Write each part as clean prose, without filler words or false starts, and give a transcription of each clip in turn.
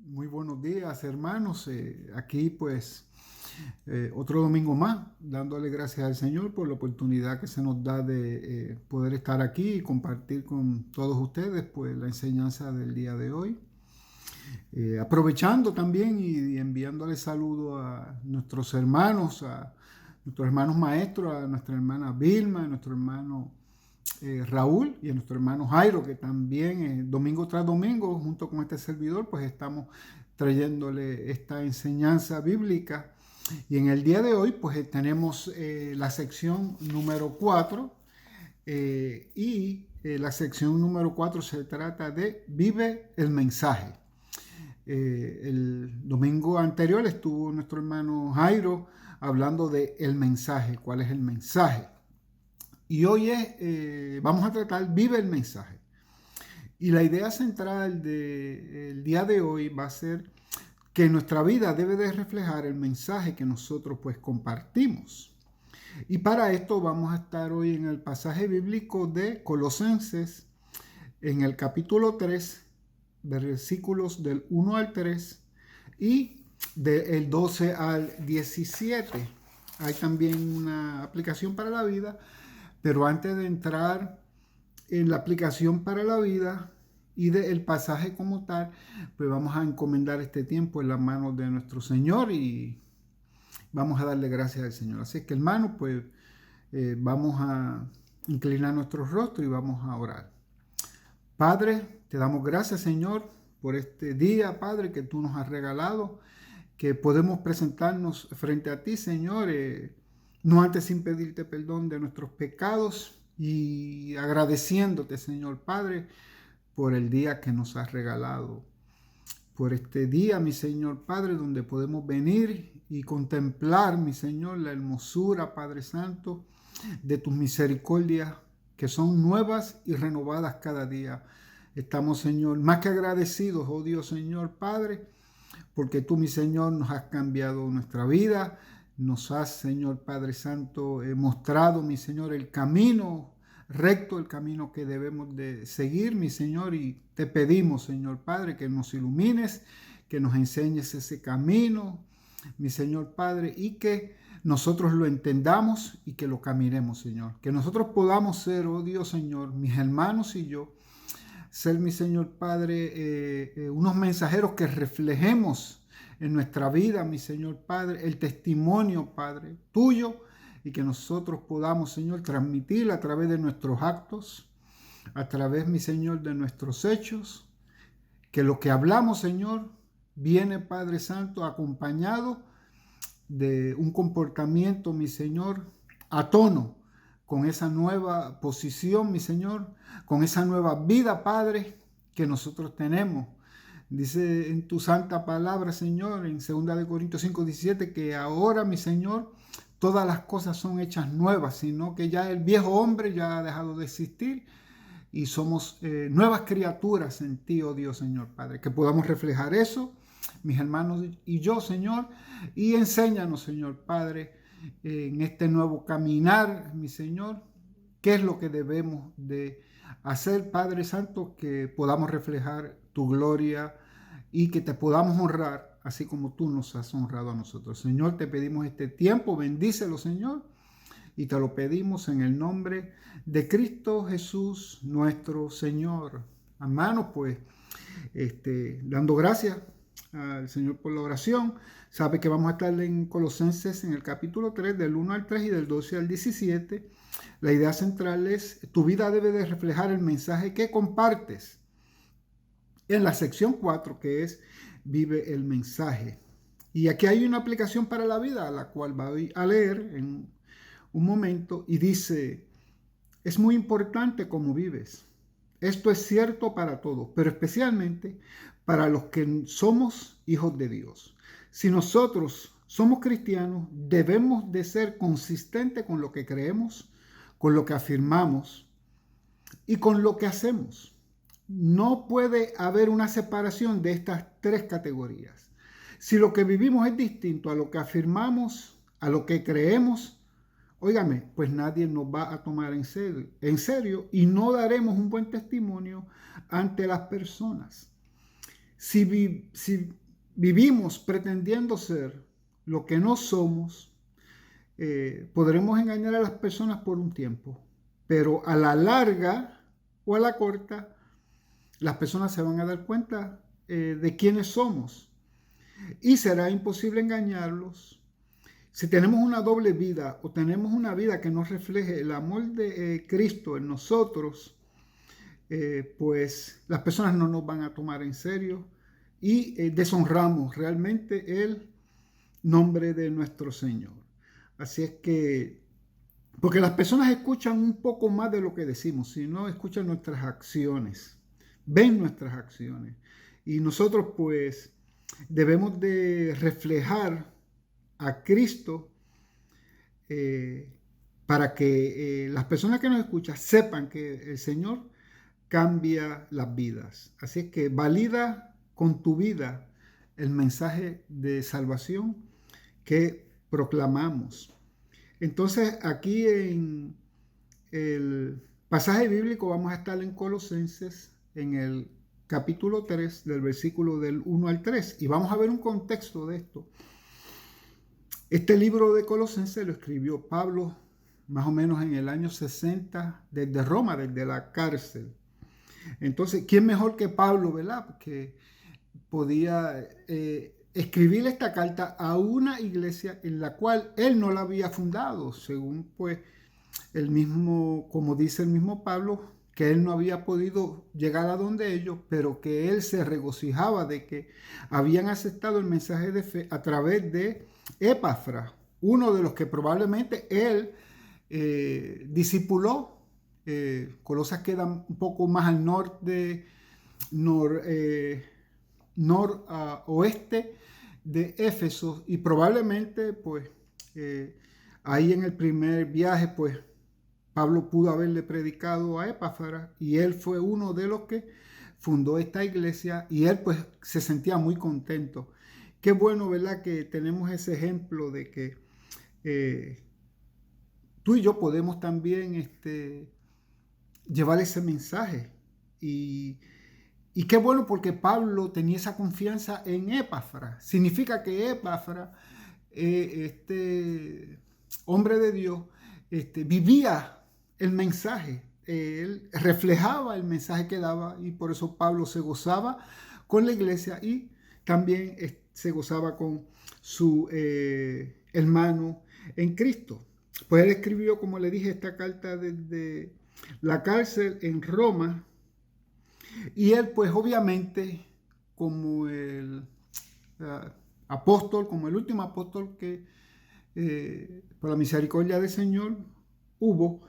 Muy buenos días, hermanos. Aquí pues otro domingo más, dándole gracias al Señor por la oportunidad que se nos da de poder estar aquí y compartir con todos ustedes pues la enseñanza del día de hoy. Aprovechando también y enviándole saludos a nuestros hermanos maestros, a nuestra hermana Vilma, a nuestro hermano Raúl y a nuestro hermano Jairo, que también domingo tras domingo, junto con este servidor, pues estamos trayéndole esta enseñanza bíblica. Y en el día de hoy, pues tenemos la sección número 4 la sección número 4 se trata de Vive el mensaje. El domingo anterior estuvo nuestro hermano Jairo hablando de el mensaje, cuál es el mensaje. Y hoy vamos a tratar Vive el mensaje. Y la idea central del día de hoy va a ser que nuestra vida debe de reflejar el mensaje que nosotros pues compartimos. Y para esto vamos a estar hoy en el pasaje bíblico de Colosenses, en el capítulo 3, versículos del 1 al 3 y del 12 al 17. Hay también una aplicación para la vida, pero antes de entrar en la aplicación para la vida y del pasaje como tal, pues vamos a encomendar este tiempo en las manos de nuestro Señor y vamos a darle gracias al Señor. Así que, hermanos, pues vamos a inclinar nuestro rostro y vamos a orar. Padre, te damos gracias, Señor, por este día, Padre, que tú nos has regalado, que podemos presentarnos frente a ti, Señor, no antes sin pedirte perdón de nuestros pecados y agradeciéndote, Señor Padre, por el día que nos has regalado, por este día, mi Señor Padre, donde podemos venir y contemplar, mi Señor, la hermosura, Padre Santo, de tus misericordias, que son nuevas y renovadas cada día. Estamos, Señor, más que agradecidos, oh Dios, Señor Padre, porque tú, mi Señor, nos has cambiado nuestra vida, nos has, Señor Padre Santo, mostrado, mi Señor, el camino recto, el camino que debemos de seguir, mi Señor, y te pedimos, Señor Padre, que nos ilumines, que nos enseñes ese camino, mi Señor Padre, y que nosotros lo entendamos y que lo caminemos, Señor. Que nosotros podamos ser, oh Dios, Señor, mis hermanos y yo, ser, mi Señor Padre, unos mensajeros que reflejemos en nuestra vida, mi Señor Padre, el testimonio, Padre, tuyo, y que nosotros podamos, Señor, transmitir a través de nuestros actos, a través, mi Señor, de nuestros hechos, que lo que hablamos, Señor, viene, Padre Santo, acompañado de un comportamiento, mi Señor, a tono con esa nueva posición, mi Señor, con esa nueva vida, Padre, que nosotros tenemos. Dice en tu santa palabra, Señor, en 2 Corintios 5:17, que ahora, mi Señor, todas las cosas son hechas nuevas, sino que ya el viejo hombre ya ha dejado de existir y somos nuevas criaturas en ti, oh Dios, Señor Padre, que podamos reflejar eso, mis hermanos y yo, Señor, y enséñanos, Señor Padre, en este nuevo caminar, mi Señor, qué es lo que debemos de hacer, Padre Santo, que podamos reflejar tu gloria y que te podamos honrar, así como tú nos has honrado a nosotros. Señor, te pedimos este tiempo, bendícelo, Señor, y te lo pedimos en el nombre de Cristo Jesús, nuestro Señor. Hermanos, pues, dando gracias al Señor por la oración. Sabe que vamos a estar en Colosenses en el capítulo 3, del 1 al 3 y del 12 al 17. La idea central es, tu vida debe de reflejar el mensaje que compartes. En la sección 4, que es Vive el mensaje. Y aquí hay una aplicación para la vida, la cual voy a leer en un momento, y dice, es muy importante cómo vives. Esto es cierto para todos, pero especialmente para los que somos hijos de Dios. Si nosotros somos cristianos, debemos de ser consistentes con lo que creemos, con lo que afirmamos y con lo que hacemos. No puede haber una separación de estas tres categorías. Si lo que vivimos es distinto a lo que afirmamos, a lo que creemos, óigame, pues nadie nos va a tomar en serio y no daremos un buen testimonio ante las personas. Si vivimos pretendiendo ser lo que no somos, podremos engañar a las personas por un tiempo, pero a la larga o a la corta, las personas se van a dar cuenta de quiénes somos y será imposible engañarlos. Si tenemos una doble vida o tenemos una vida que no refleje el amor de Cristo en nosotros, pues las personas no nos van a tomar en serio y deshonramos realmente el nombre de nuestro Señor. Así es que, porque las personas escuchan un poco más de lo que decimos, sino escuchan nuestras acciones, ven nuestras acciones. Y nosotros pues debemos de reflejar a Cristo para que las personas que nos escuchan sepan que el Señor cambia las vidas. Así es que valida con tu vida el mensaje de salvación que proclamamos. Entonces aquí en el pasaje bíblico vamos a estar en Colosenses en el capítulo 3 del versículo del 1 al 3 y vamos a ver un contexto de esto. Este libro de Colosenses lo escribió Pablo más o menos en el año 60 desde Roma, desde la cárcel. Entonces, ¿quién mejor que Pablo, verdad? Que podía escribir esta carta a una iglesia en la cual él no la había fundado, según pues el mismo, como dice el mismo Pablo, que él no había podido llegar a donde ellos, pero que él se regocijaba de que habían aceptado el mensaje de fe a través de Epafras, uno de los que probablemente él discipuló. Colosas queda un poco más al norte, noroeste de Éfeso y probablemente pues ahí en el primer viaje pues Pablo pudo haberle predicado a Epafras y él fue uno de los que fundó esta iglesia y él pues se sentía muy contento. Qué bueno, ¿verdad? Que tenemos ese ejemplo de que tú y yo podemos también llevar ese mensaje y qué bueno porque Pablo tenía esa confianza en Epafras. Significa que Epafras, este hombre de Dios, vivía el mensaje. Él reflejaba el mensaje que daba y por eso Pablo se gozaba con la iglesia y también se gozaba con su hermano en Cristo. Pues él escribió, como le dije, esta carta desde la cárcel en Roma. Y él, pues obviamente, como el apóstol, como el último apóstol que por la misericordia del Señor hubo,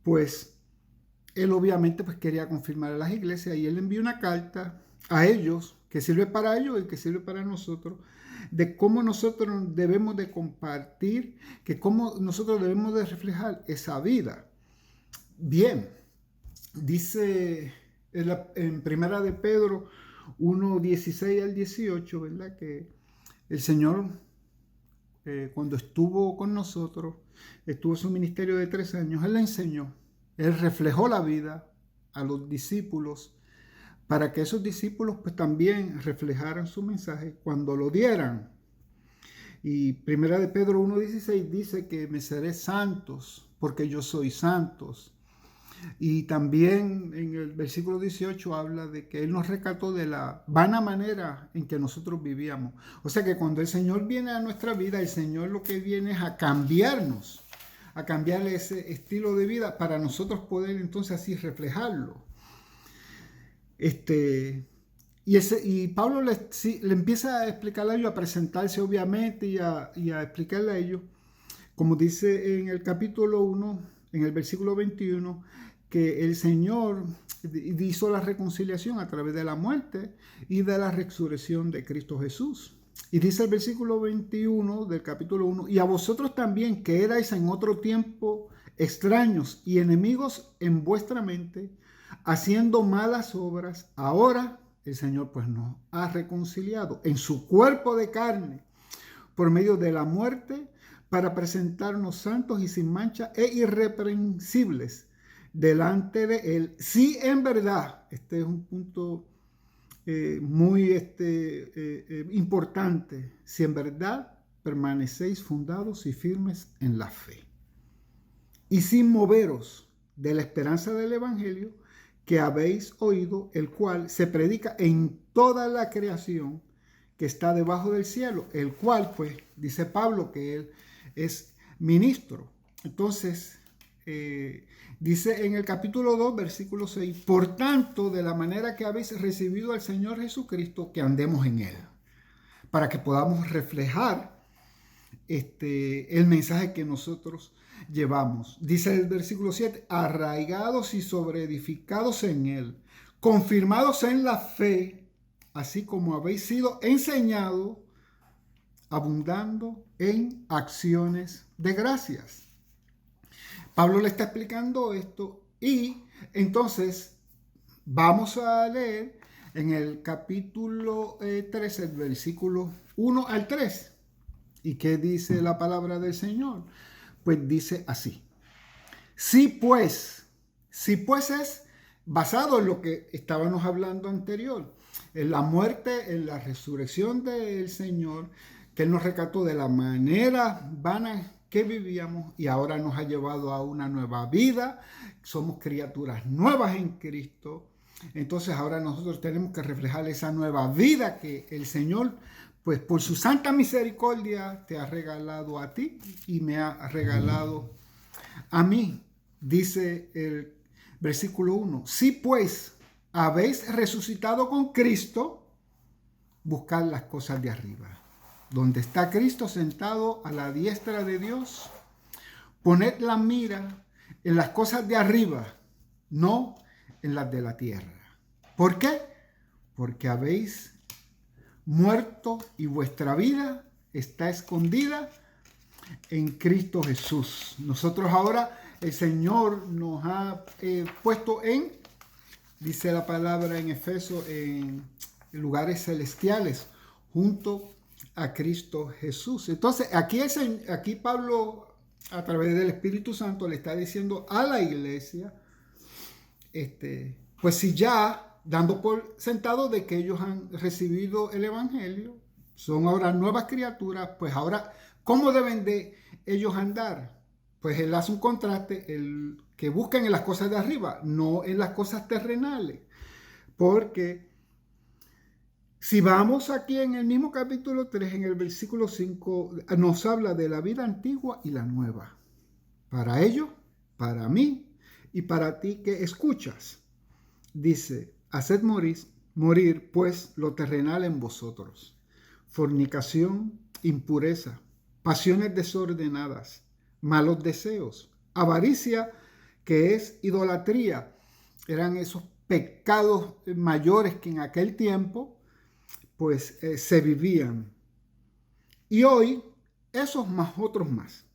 pues él obviamente pues quería confirmar a las iglesias y él envió una carta a ellos, que sirve para ellos y que sirve para nosotros, de cómo nosotros debemos de compartir, que cómo nosotros debemos de reflejar esa vida. Bien, dice en Primera de Pedro 1, 16 al 18, ¿verdad? Que el Señor, cuando estuvo con nosotros, estuvo en su ministerio de 3 años, Él le enseñó, Él reflejó la vida a los discípulos para que esos discípulos pues también reflejaran su mensaje cuando lo dieran. Y Primera de Pedro 1:16 dice que me seré santos porque yo soy santos. Y también en el versículo 18 habla de que Él nos rescató de la vana manera en que nosotros vivíamos. O sea que cuando el Señor viene a nuestra vida, el Señor lo que viene es a cambiarnos, a cambiar ese estilo de vida para nosotros poder entonces así reflejarlo. Y Pablo le empieza a explicarle a ellos, a presentarse obviamente y a explicarle a ellos, como dice en el capítulo 1, en el versículo 21, que el Señor hizo la reconciliación a través de la muerte y de la resurrección de Cristo Jesús. Y dice el versículo 21 del capítulo 1, y a vosotros también que erais en otro tiempo extraños y enemigos en vuestra mente, haciendo malas obras, ahora el Señor pues nos ha reconciliado en su cuerpo de carne por medio de la muerte para presentarnos santos y sin mancha e irreprensibles delante de Él. Si en verdad, este es un punto muy importante. Si en verdad permanecéis fundados y firmes en la fe y sin moveros de la esperanza del Evangelio que habéis oído, el cual se predica en toda la creación que está debajo del cielo, el cual, pues, dice Pablo que él es ministro. Entonces, dice en el capítulo 2, versículo 6, por tanto, de la manera que habéis recibido al Señor Jesucristo, que andemos en él, para que podamos reflejar el mensaje que nosotros llevamos. Dice el versículo 7, arraigados y sobreedificados en él, confirmados en la fe, así como habéis sido enseñados, abundando en acciones de gracias. Pablo le está explicando esto y entonces vamos a leer en el capítulo 3, el versículo 1 al 3. ¿Y qué dice la palabra del Señor? Pues dice así. Si pues es basado en lo que estábamos hablando anterior, en la muerte, en la resurrección del Señor, que Él nos rescató de la manera vana que vivíamos y ahora nos ha llevado a una nueva vida. Somos criaturas nuevas en Cristo. Entonces ahora nosotros tenemos que reflejar esa nueva vida que el Señor, pues por su santa misericordia, te ha regalado a ti y me ha regalado a mí. Dice el versículo 1, si pues habéis resucitado con Cristo, buscad las cosas de arriba, donde está Cristo sentado a la diestra de Dios. Poned la mira en las cosas de arriba, no en las de la tierra. ¿Por qué? Porque habéis muerto y vuestra vida está escondida en Cristo Jesús. Nosotros ahora, el Señor nos ha puesto en, dice la palabra en Efesios, en lugares celestiales, junto a Cristo Jesús. Entonces, aquí Pablo, a través del Espíritu Santo, le está diciendo a la iglesia, pues si ya, dando por sentado de que ellos han recibido el Evangelio, son ahora nuevas criaturas, pues ahora, ¿cómo deben de ellos andar? Pues él hace un contraste, el que busquen en las cosas de arriba, no en las cosas terrenales. Porque si vamos aquí en el mismo capítulo 3, en el versículo 5, nos habla de la vida antigua y la nueva. Para ellos, para mí y para ti que escuchas. Dice, haced morir pues lo terrenal en vosotros. Fornicación, impureza, pasiones desordenadas, malos deseos, avaricia, que es idolatría. Eran esos pecados mayores que en aquel tiempo pues se vivían. Y hoy esos más otros más.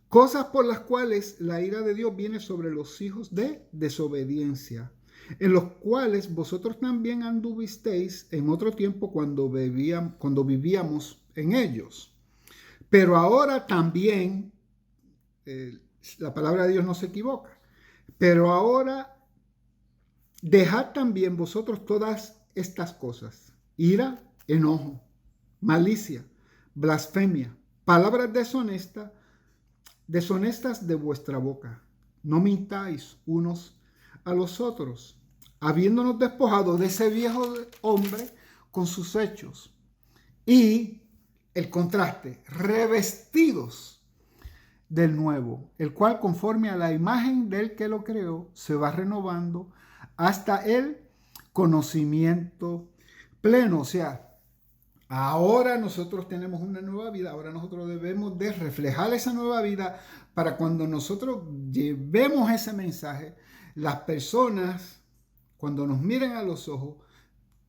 Cosas por las cuales la ira de Dios viene sobre los hijos de desobediencia, en los cuales vosotros también anduvisteis en otro tiempo cuando vivíamos en ellos. Pero ahora también, la palabra de Dios no se equivoca, pero ahora dejad también vosotros todas estas cosas: ira, enojo, malicia, blasfemia, palabras deshonestas de vuestra boca. No mintáis unos a los otros, habiéndonos despojado de ese viejo hombre con sus hechos. Y el contraste, revestidos del nuevo, el cual conforme a la imagen del que lo creó, se va renovando hasta el conocimiento pleno. O sea, ahora nosotros tenemos una nueva vida, ahora nosotros debemos de reflejar esa nueva vida para cuando nosotros llevemos ese mensaje, las personas, cuando nos miren a los ojos,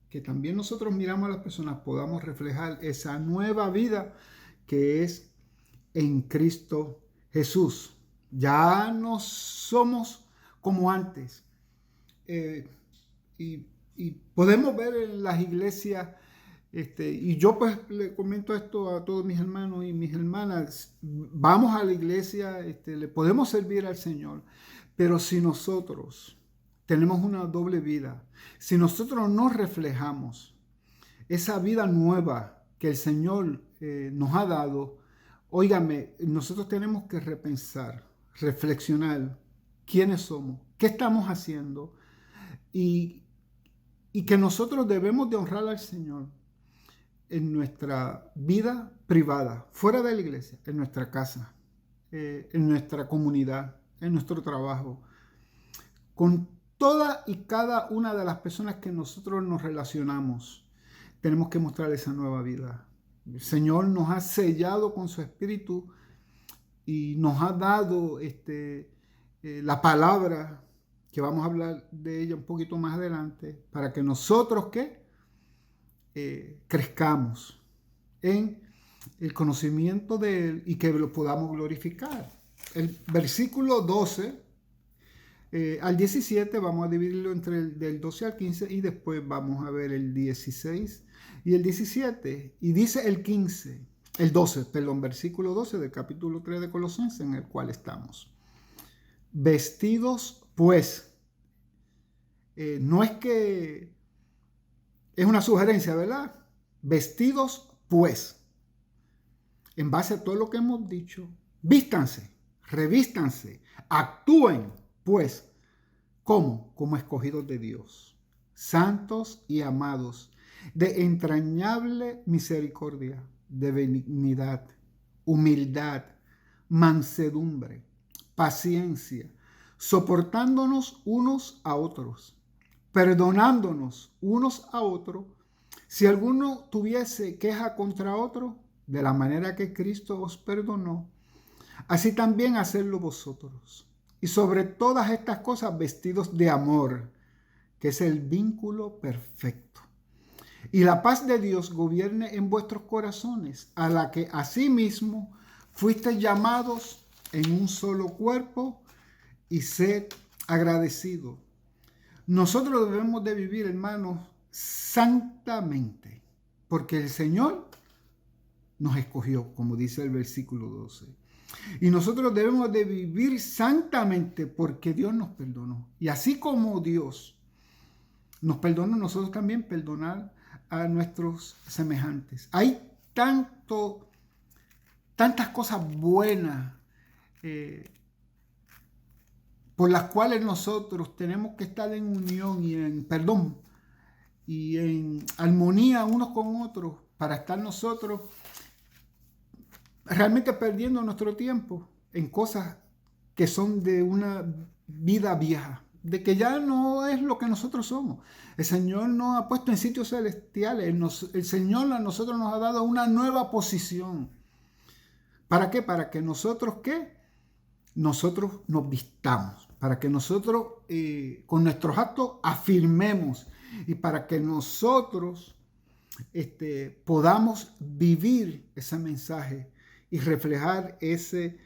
que también nosotros miramos a las personas, podamos reflejar esa nueva vida que es en Cristo Jesús. Ya no somos como antes. Y podemos ver en las iglesias, y yo pues le comento esto a todos mis hermanos y mis hermanas, vamos a la iglesia, le podemos servir al Señor, pero si nosotros tenemos una doble vida. Si nosotros no reflejamos esa vida nueva que el Señor nos ha dado, óigame, nosotros tenemos que repensar, reflexionar quiénes somos, qué estamos haciendo y que nosotros debemos de honrar al Señor en nuestra vida privada, fuera de la iglesia, en nuestra casa, en nuestra comunidad, en nuestro trabajo, con toda y cada una de las personas que nosotros nos relacionamos. Tenemos que mostrar esa nueva vida. El Señor nos ha sellado con su Espíritu y nos ha dado la palabra, que vamos a hablar de ella un poquito más adelante, para que nosotros crezcamos en el conocimiento de Él y que lo podamos glorificar. El versículo 12 al 17 vamos a dividirlo entre del 12 al 15 y después vamos a ver el 16 y el 17. Y dice el 12, versículo 12 del capítulo 3 de Colosenses, en el cual estamos. Vestidos pues, no es que es una sugerencia, ¿verdad? Vestidos pues, en base a todo lo que hemos dicho, vístanse, revístanse, actúen pues, ¿cómo? Como escogidos de Dios, santos y amados, de entrañable misericordia, de benignidad, humildad, mansedumbre, paciencia, soportándonos unos a otros, perdonándonos unos a otros, si alguno tuviese queja contra otro, de la manera que Cristo os perdonó, así también hacedlo vosotros. Y sobre todas estas cosas vestidos de amor, que es el vínculo perfecto. Y la paz de Dios gobierne en vuestros corazones, a la que asimismo fuisteis llamados en un solo cuerpo, y sed agradecidos. Nosotros debemos de vivir, hermanos, santamente, porque el Señor nos escogió, como dice el versículo 12. Y nosotros debemos de vivir santamente porque Dios nos perdonó. Y así como Dios nos perdonó, nosotros también perdonar a nuestros semejantes. Hay tantas cosas buenas por las cuales nosotros tenemos que estar en unión y en perdón y en armonía unos con otros para estar nosotros realmente perdiendo nuestro tiempo en cosas que son de una vida vieja, de que ya no es lo que nosotros somos. El Señor nos ha puesto en sitios celestiales, el Señor a nosotros nos ha dado una nueva posición. ¿Para qué? Para que nosotros, nosotros nos vistamos, para que nosotros con nuestros actos afirmemos y para que nosotros podamos vivir ese mensaje y reflejar ese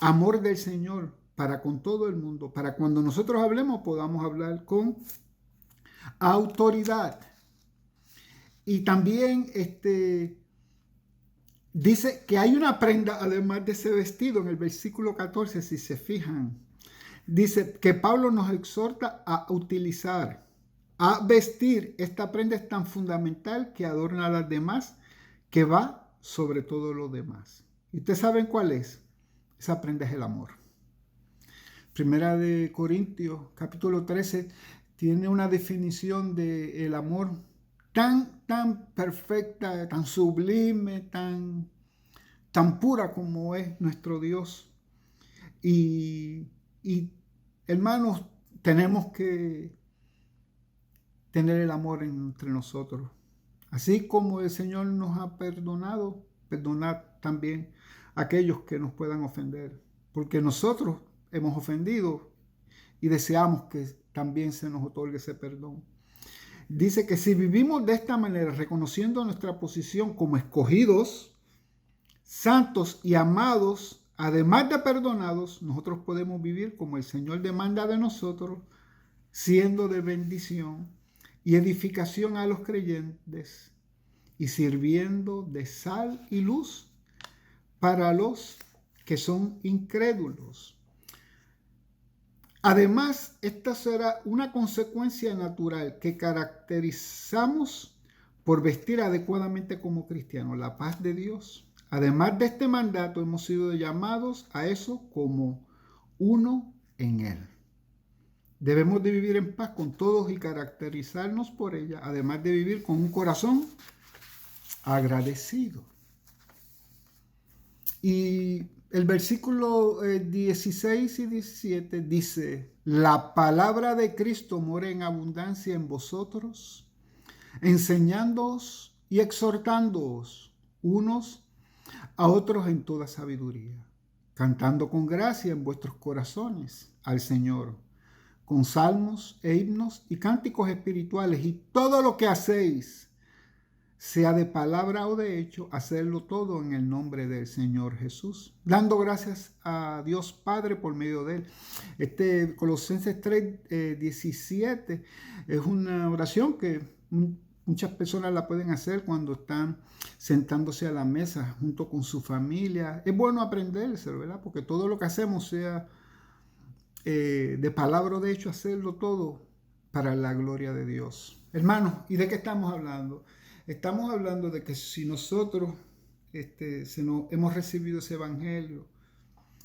amor del Señor para con todo el mundo, para cuando nosotros hablemos podamos hablar con autoridad. Y también dice que hay una prenda además de ese vestido en el versículo 14, si se fijan. Dice que Pablo nos exhorta a utilizar, a vestir. Esta prenda es tan fundamental que adorna a las demás, que va sobre todo lo demás. ¿Y ustedes saben cuál es? Esa prenda es el amor. Primera de Corintios, capítulo 13, tiene una definición del amor tan perfecta, tan sublime, tan pura como es nuestro Dios. Y hermanos, tenemos que tener el amor entre nosotros. Así como el Señor nos ha perdonado, perdonad también a aquellos que nos puedan ofender, porque nosotros hemos ofendido y deseamos que también se nos otorgue ese perdón. Dice que si vivimos de esta manera, reconociendo nuestra posición como escogidos, santos y amados, además de perdonados, nosotros podemos vivir como el Señor demanda de nosotros, siendo de bendición y edificación a los creyentes y sirviendo de sal y luz para los que son incrédulos. Además, esta será una consecuencia natural que caracterizamos por vestir adecuadamente como cristianos, la paz de Dios. Además de este mandato, hemos sido llamados a eso como uno en Él. Debemos de vivir en paz con todos y caracterizarnos por ella, además de vivir con un corazón agradecido. Y el versículo 16 y 17 dice: la palabra de Cristo mora en abundancia en vosotros, enseñándoos y exhortándoos unos a otros en toda sabiduría, cantando con gracia en vuestros corazones al Señor, con salmos e himnos y cánticos espirituales, y todo lo que hacéis, sea de palabra o de hecho, hacerlo todo en el nombre del Señor Jesús, dando gracias a Dios Padre por medio de Él. Colosenses 3:17 es una oración que muchas personas la pueden hacer cuando están sentándose a la mesa junto con su familia. Es bueno aprendérselo, ¿verdad? Porque todo lo que hacemos, sea de palabra o de hecho, hacerlo todo para la gloria de Dios. Hermanos, ¿y de qué estamos hablando? Estamos hablando de que si nosotros hemos recibido ese evangelio,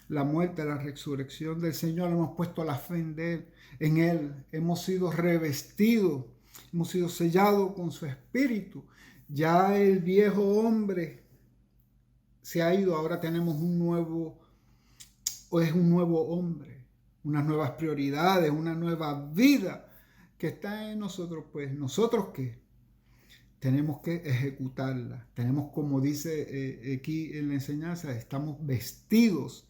la muerte, la resurrección del Señor, hemos puesto la fe en Él, hemos sido revestidos, hemos sido sellados con su espíritu. Ya el viejo hombre se ha ido, ahora tenemos un nuevo hombre, unas nuevas prioridades, una nueva vida que está en nosotros. Pues nosotros, ¿qué? Tenemos que ejecutarla. Tenemos, como dice aquí en la enseñanza, estamos vestidos.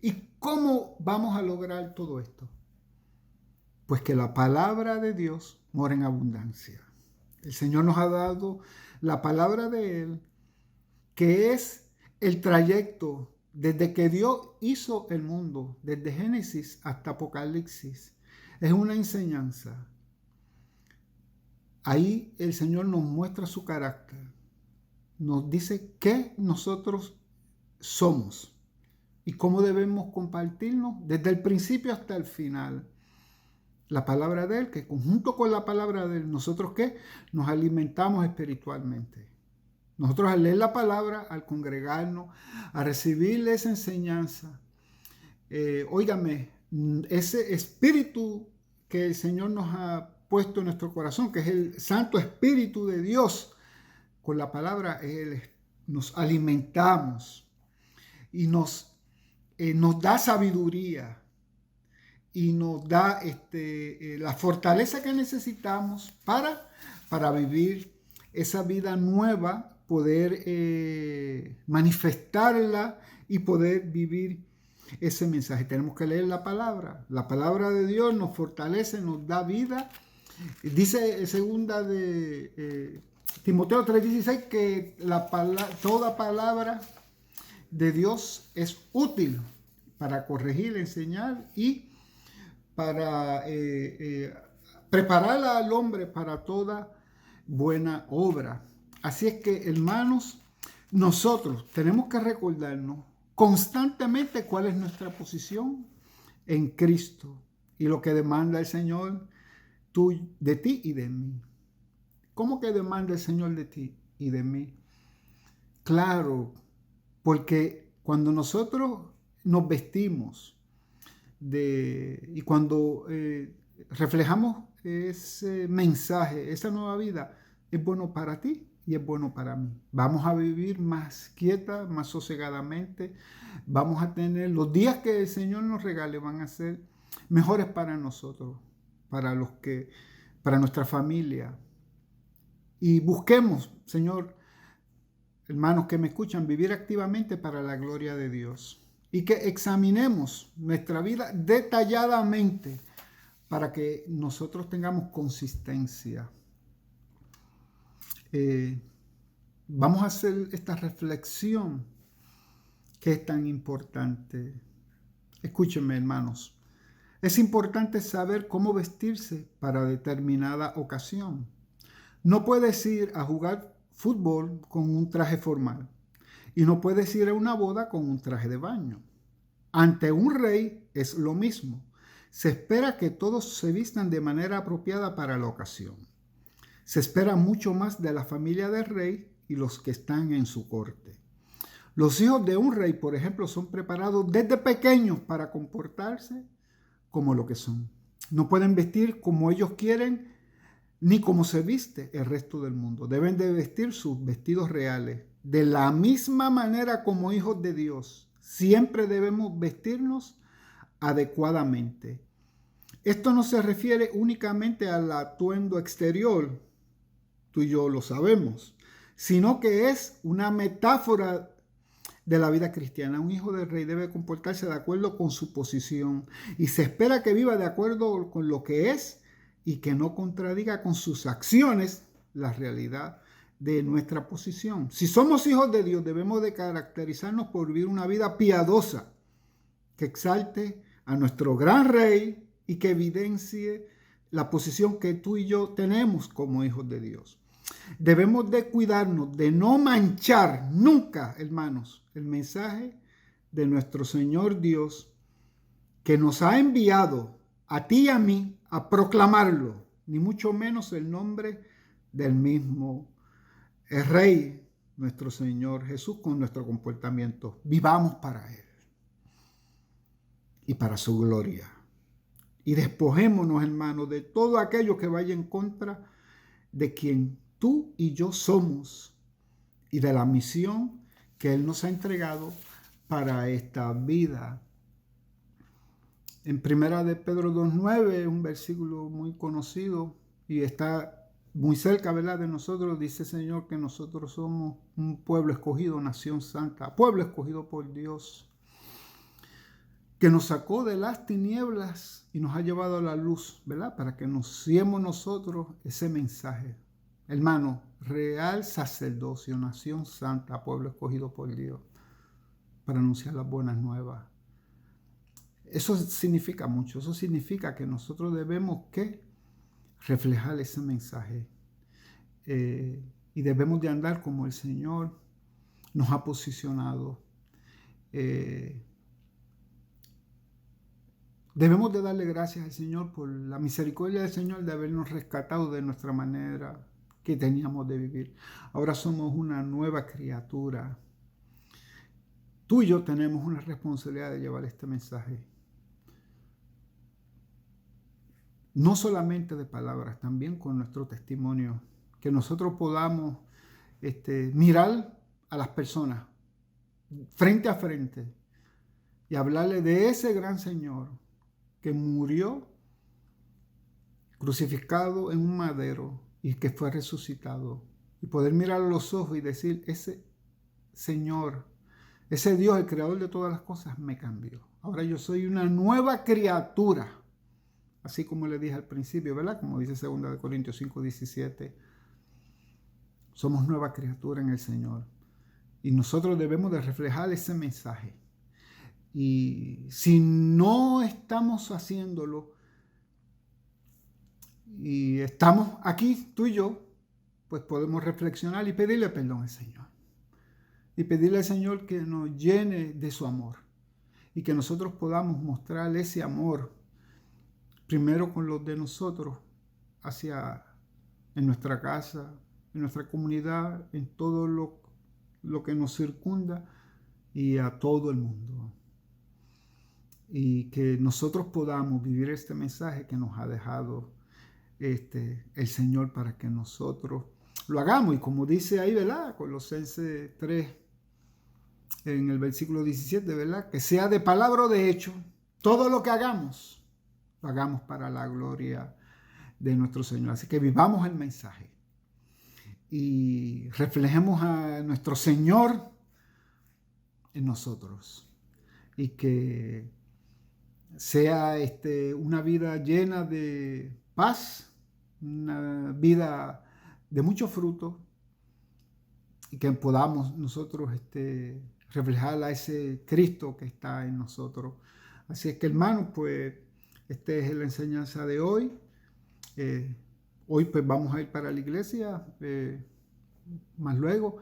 ¿Y cómo vamos a lograr todo esto? Pues que la palabra de Dios mora en abundancia. El Señor nos ha dado la palabra de Él, que es el trayecto desde que Dios hizo el mundo, desde Génesis hasta Apocalipsis. Es una enseñanza. Ahí el Señor nos muestra su carácter, nos dice qué nosotros somos y cómo debemos compartirnos desde el principio hasta el final. La palabra de Él, que junto con la palabra de Él, nosotros ¿qué? Nos alimentamos espiritualmente. Nosotros al leer la palabra, al congregarnos, a recibir esa enseñanza, óigame, ese espíritu que el Señor nos ha puesto en nuestro corazón, que es el Santo Espíritu de Dios, con la palabra nos alimentamos y nos da sabiduría y nos da la fortaleza que necesitamos para vivir esa vida nueva, poder manifestarla y poder vivir ese mensaje. Tenemos que leer la palabra. La palabra de Dios nos fortalece, nos da vida. Dice segunda de Timoteo 3:16 que toda palabra de Dios es útil para corregir, enseñar y para preparar al hombre para toda buena obra. Así es que, hermanos, nosotros tenemos que recordarnos constantemente cuál es nuestra posición en Cristo y lo que demanda el Señor de ti y de mí. ¿Cómo que demanda el Señor de ti y de mí? Claro, porque cuando nosotros nos vestimos y cuando reflejamos ese mensaje, esa nueva vida, es bueno para ti y es bueno para mí. Vamos a vivir más quieta, más sosegadamente. Vamos a tener los días que el Señor nos regale, van a ser mejores para nosotros, para nuestra familia. Y busquemos, Señor, hermanos que me escuchan, vivir activamente para la gloria de Dios. Y que examinemos nuestra vida detalladamente para que nosotros tengamos consistencia. Vamos a hacer esta reflexión que es tan importante. Escúchenme, hermanos. Es importante saber cómo vestirse para determinada ocasión. No puedes ir a jugar fútbol con un traje formal y no puedes ir a una boda con un traje de baño. Ante un rey es lo mismo. Se espera que todos se vistan de manera apropiada para la ocasión. Se espera mucho más de la familia del rey y los que están en su corte. Los hijos de un rey, por ejemplo, son preparados desde pequeños para comportarse como lo que son. No pueden vestir como ellos quieren ni como se viste el resto del mundo. Deben de vestir sus vestidos reales. De la misma manera como hijos de Dios, siempre debemos vestirnos adecuadamente. Esto no se refiere únicamente al atuendo exterior, tú y yo lo sabemos, sino que es una metáfora de la vida cristiana. Un hijo del rey debe comportarse de acuerdo con su posición y se espera que viva de acuerdo con lo que es y que no contradiga con sus acciones la realidad de nuestra posición. Si somos hijos de Dios, debemos de caracterizarnos por vivir una vida piadosa que exalte a nuestro gran rey y que evidencie la posición que tú y yo tenemos como hijos de Dios. Debemos de cuidarnos de no manchar nunca, hermanos, el mensaje de nuestro Señor Dios que nos ha enviado a ti y a mí a proclamarlo, ni mucho menos el nombre del mismo Rey, nuestro Señor Jesús, con nuestro comportamiento. Vivamos para Él y para su gloria. Y despojémonos, hermanos, de todo aquello que vaya en contra de quien tú y yo somos y de la misión que Él nos ha entregado para esta vida. En Primera de Pedro 2:9, un versículo muy conocido y está muy cerca, ¿verdad?, de nosotros, dice el Señor que nosotros somos un pueblo escogido, nación santa, pueblo escogido por Dios, que nos sacó de las tinieblas y nos ha llevado a la luz, ¿verdad?, para que anunciemos nosotros ese mensaje. Hermano, real sacerdocio, nación santa, pueblo escogido por Dios, para anunciar las buenas nuevas. Eso significa mucho, eso significa que nosotros debemos que reflejar ese mensaje y debemos de andar como el Señor nos ha posicionado. Debemos de darle gracias al Señor por la misericordia del Señor de habernos rescatado de nuestra manera que teníamos de vivir. Ahora somos una nueva criatura. Tú y yo tenemos una responsabilidad de llevar este mensaje. No solamente de palabras, también con nuestro testimonio. Que nosotros podamos mirar a las personas frente a frente y hablarle de ese gran Señor que murió crucificado en un madero y que fue resucitado. Y poder mirar a los ojos y decir, ese Señor, ese Dios, el creador de todas las cosas, me cambió. Ahora yo soy una nueva criatura. Así como le dije al principio, ¿verdad? Como dice 2 Corintios 5:17. Somos nueva criatura en el Señor. Y nosotros debemos de reflejar ese mensaje. Y si no estamos haciéndolo, y estamos aquí, tú y yo, pues podemos reflexionar y pedirle perdón al Señor. Y pedirle al Señor que nos llene de su amor. Y que nosotros podamos mostrar ese amor primero con los de nosotros, en nuestra casa, en nuestra comunidad, en todo lo que nos circunda y a todo el mundo. Y que nosotros podamos vivir este mensaje que nos ha dejado el Señor para que nosotros lo hagamos. Y como dice ahí, ¿verdad?, Colosenses 3, en el versículo 17, ¿verdad?, que sea de palabra o de hecho, todo lo que hagamos, lo hagamos para la gloria de nuestro Señor. Así que vivamos el mensaje y reflejemos a nuestro Señor en nosotros. Y que sea una vida llena de paz, una vida de mucho fruto, y que podamos nosotros reflejar a ese Cristo que está en nosotros. Así es que, hermanos, pues esta es la enseñanza de hoy. Hoy pues vamos a ir para la iglesia más luego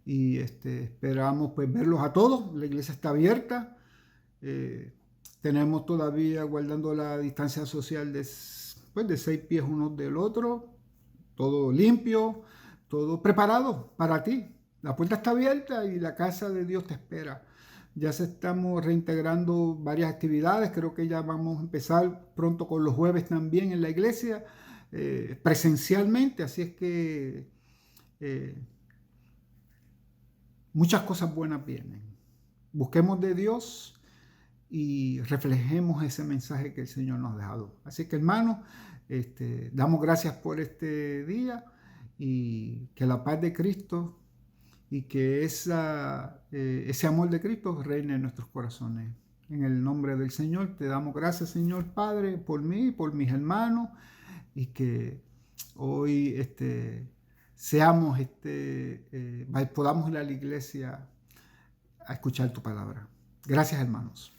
y esperamos pues verlos a todos. La iglesia está abierta. Tenemos todavía guardando la distancia social de 6 pies uno del otro, todo limpio, todo preparado para ti. La puerta está abierta y la casa de Dios te espera. Ya se estamos reintegrando varias actividades, creo que ya vamos a empezar pronto con los jueves también en la iglesia, presencialmente, así es que eh, muchas cosas buenas vienen. Busquemos de Dios y reflejemos ese mensaje que el Señor nos ha dejado. Así que hermanos, damos gracias por este día y que la paz de Cristo y que ese amor de Cristo reine en nuestros corazones. En el nombre del Señor te damos gracias, Señor Padre, por mí, por mis hermanos, y que hoy podamos ir a la iglesia a escuchar tu palabra. Gracias, hermanos.